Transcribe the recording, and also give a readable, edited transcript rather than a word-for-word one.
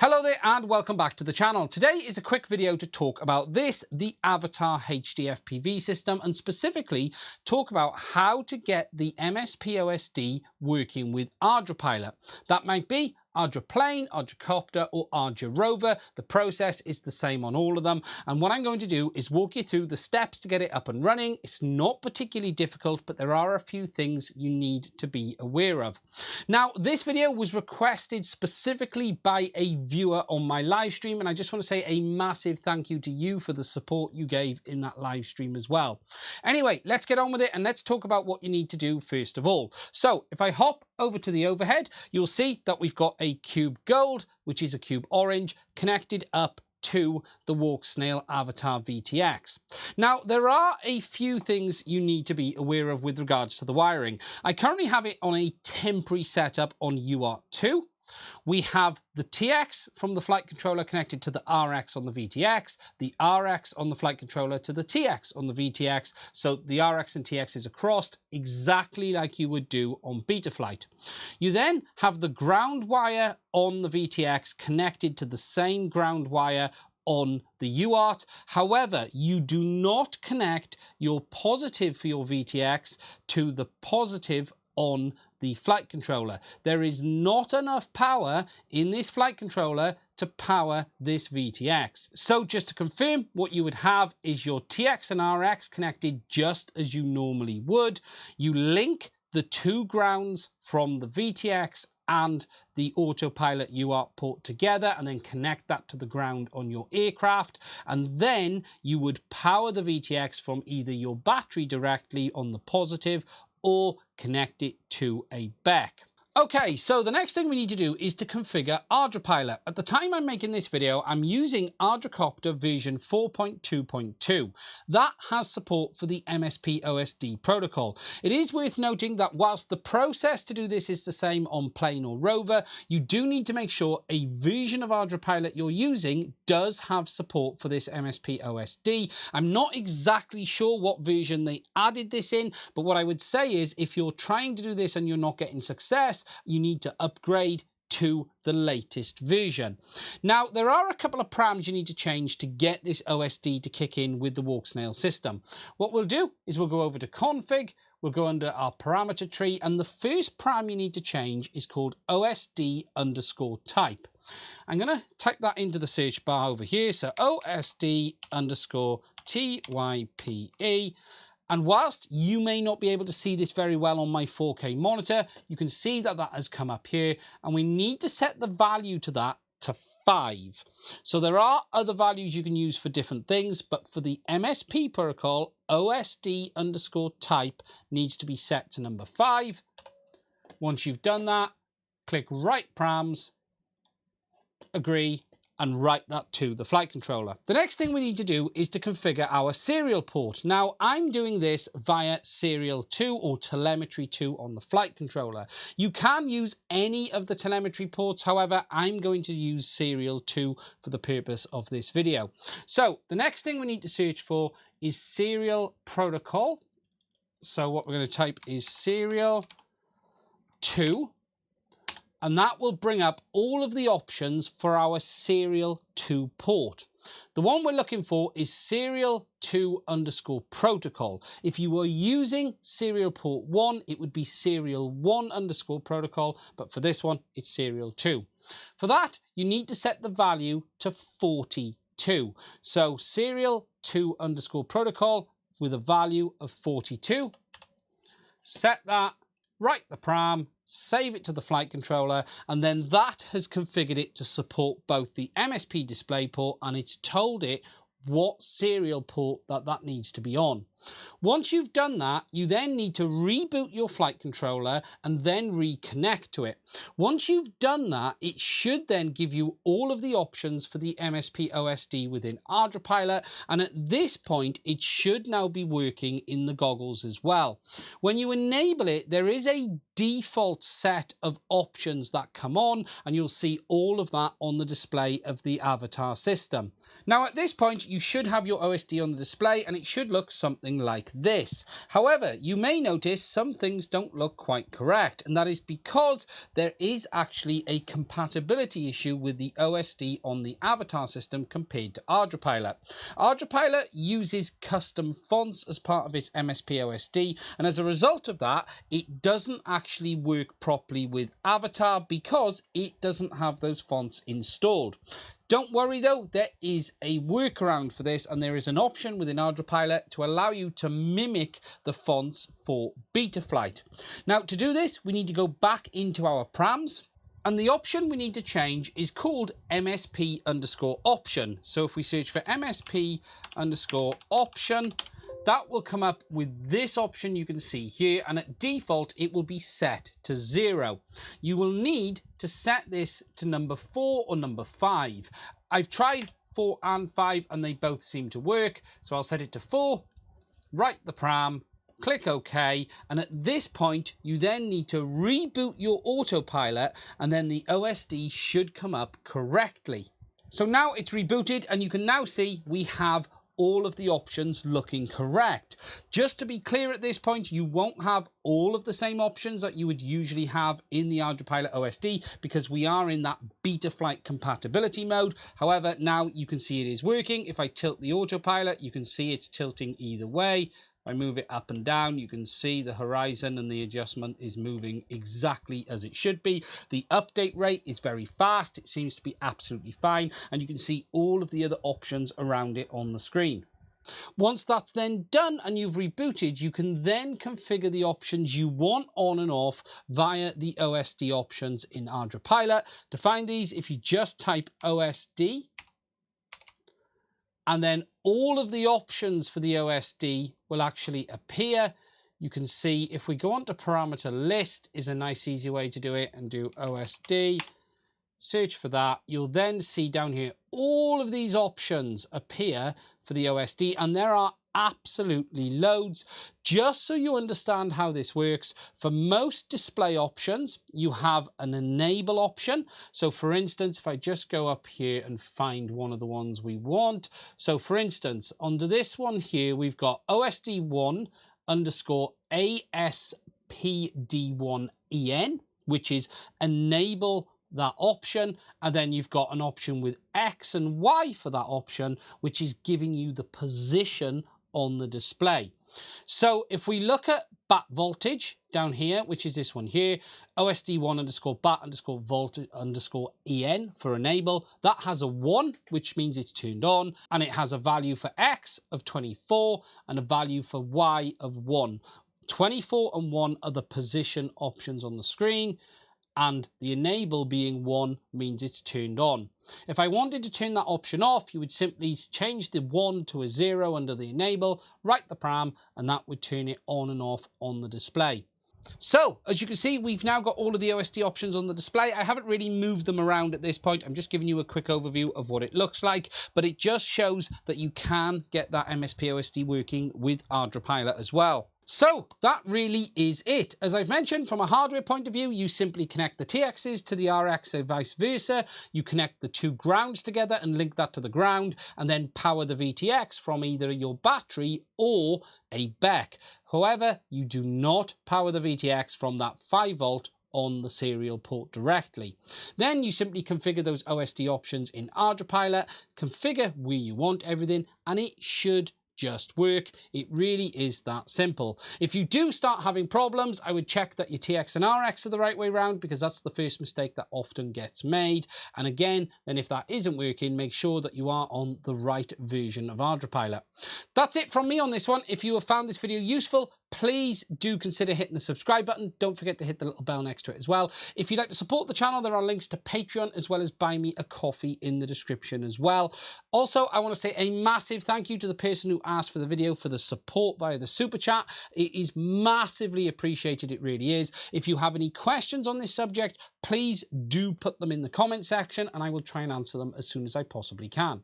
Hello there and welcome back to the channel. Today is a quick video to talk about the Avatar HD FPV system, and specifically talk about how to get the MSP OSD working with Ardupilot. That might be Arduplane, Arducopter or Ardurover. The process is the same on all of them, and what I'm going to do is walk you through the steps to get it up and running. It's not particularly difficult, but there are a few things you need to be aware of. Now, this video was requested specifically by a viewer on my live stream, and I just want to say a massive thank you to you for the support you gave in that live stream as well. Anyway, let's get on with it and let's talk about what you need to do first of all. So if I hop over to the overhead, you'll see that we've got a Cube Gold, which is a Cube Orange, connected up to the Walksnail Avatar VTX. Now, there are a few things you need to be aware of with regards to the wiring. I currently have it on a temporary setup on UART2. We have the TX from the flight controller connected to the RX on the VTX, the RX on the flight controller to the TX on the VTX. So the RX and TX is across exactly like you would do on Betaflight. You then have the ground wire on the VTX connected to the same ground wire on the UART. However, you do not connect your positive for your VTX to the positive on the flight controller. There is not enough power in this flight controller to power this VTX. So just to confirm, what you would have is your TX and RX connected just as you normally would. You link the two grounds from the VTX and the Autopilot UART port together and then connect that to the ground on your aircraft. And then you would power the VTX from either your battery directly on the positive or connect it to a BEC. Okay, so the next thing we need to do is to configure Ardupilot. At the time I'm making this video, I'm using Ardupilot version 4.2.2. That has support for the MSP OSD protocol. It is worth noting that whilst the process to do this is the same on plane or rover, you do need to make sure a version of Ardupilot you're using does have support for this MSP OSD. I'm not exactly sure what version they added this in, but what I would say is if you're trying to do this and you're not getting success, you need to upgrade to the latest version. Now, there are a couple of params you need to change to get this OSD to kick in with the Walksnail system. What we'll do is we'll go over to config, we'll go under our parameter tree, and the first param you need to change is called OSD_type. I'm going to type that into the search bar over here. So OSD_TYPE. And whilst you may not be able to see this very well on my 4K monitor, you can see that that has come up here, and we need to set the value to that to 5. So there are other values you can use for different things, but for the MSP protocol, OSD_type needs to be set to number 5. Once you've done that, click Write Params, agree, and write that to the flight controller. The next thing we need to do is to configure our serial port. Now, I'm doing this via serial 2 or telemetry 2 on the flight controller. You can use any of the telemetry ports. However, I'm going to use serial 2 for the purpose of this video. So the next thing we need to search for is serial protocol. So what we're going to type is serial 2. And that will bring up all of the options for our serial 2 port. The one we're looking for is serial 2_protocol. If you were using serial port 1, it would be serial 1_protocol, but for this one, it's serial 2. For that, you need to set the value to 42. So serial 2_protocol with a value of 42. Set that, write the param, save it to the flight controller, and then that has configured it to support both the MSP display port, and it's told it what serial port that needs to be on. Once you've done that, you then need to reboot your flight controller and then reconnect to it. Once you've done that, it should then give you all of the options for the MSP OSD within Ardupilot, and at this point, it should now be working in the goggles as well. When you enable it, there is a default set of options that come on, and you'll see all of that on the display of the Avatar system. Now, at this point, you should have your OSD on the display, and it should look something something like this. However, you may notice some things don't look quite correct, and that is because there is actually a compatibility issue with the OSD on the Avatar system compared to Ardupilot. Ardupilot uses custom fonts as part of its MSP OSD, and as a result of that, it doesn't actually work properly with Avatar because it doesn't have those fonts installed. Don't worry though, there is a workaround for this, and there is an option within Ardupilot to allow you to mimic the fonts for Betaflight. Now, to do this, we need to go back into our params, and the option we need to change is called MSP_option. So if we search for MSP_option, that will come up with this option you can see here, and at default it will be set to 0. You will need to set this to number 4 or number 5. I've tried 4 and 5 and they both seem to work, so I'll set it to 4, write the param, click OK, and at this point you then need to reboot your Autopilot, and then the OSD should come up correctly. So now it's rebooted, and you can now see we have all of the options looking correct. Just to be clear at this point, you won't have all of the same options that you would usually have in the Ardupilot OSD because we are in that Betaflight compatibility mode. However, now you can see it is working. If I tilt the Autopilot, you can see it's tilting either way. If I move it up and down, you can see the horizon and the adjustment is moving exactly as it should be. The update rate is very fast. It seems to be absolutely fine. And you can see all of the other options around it on the screen. Once that's then done and you've rebooted, you can then configure the options you want on and off via the OSD options in Ardupilot. To find these, if you just type OSD, and then all of the options for the OSD will actually appear. You can see if we go on to parameter list is a nice easy way to do it, and do OSD, search for that. You'll then see down here all of these options appear for the OSD, and there are absolutely loads. Just so you understand how this works, for most display options you have an enable option. So for instance, if I just go up here and find one of the ones we want, so for instance under this one here we've got OSD1_ASPD1EN, which is enable that option, and then you've got an option with X and Y for that option, which is giving you the position on the display. So if we look at bat voltage down here, which is this one here, OSD1_bat_voltage_EN for enable, that has a 1, which means it's turned on, and it has a value for X of 24 and a value for Y of 1. 24 and 1 are the position options on the screen, and the enable being 1 means it's turned on. If I wanted to turn that option off, you would simply change the 1 to a 0 under the enable, write the param, and that would turn it on and off on the display. So, as you can see, we've now got all of the OSD options on the display. I haven't really moved them around at this point. I'm just giving you a quick overview of what it looks like, but it just shows that you can get that MSP OSD working with Ardupilot as well. So that really is it. As I've mentioned, from a hardware point of view, you simply connect the TXs to the RX or vice versa. You connect the two grounds together and link that to the ground, and then power the VTX from either your battery or a BEC. However, you do not power the VTX from that 5 volt on the serial port directly. Then you simply configure those OSD options in Ardupilot, configure where you want everything, and it should just work. It really is that simple. If you do start having problems, I would check that your TX and RX are the right way around, because that's the first mistake that often gets made. And again, then if that isn't working, make sure that you are on the right version of Ardupilot. That's it from me on this one. If you have found this video useful, please do consider hitting the subscribe button. Don't forget to hit the little bell next to it as well. If you'd like to support the channel, there are links to Patreon as well as Buy Me a Coffee in the description as well. Also, I want to say a massive thank you to the person who asked for the video for the support via the super chat. It is massively appreciated. It really is. If you have any questions on this subject, please do put them in the comment section and I will try and answer them as soon as I possibly can.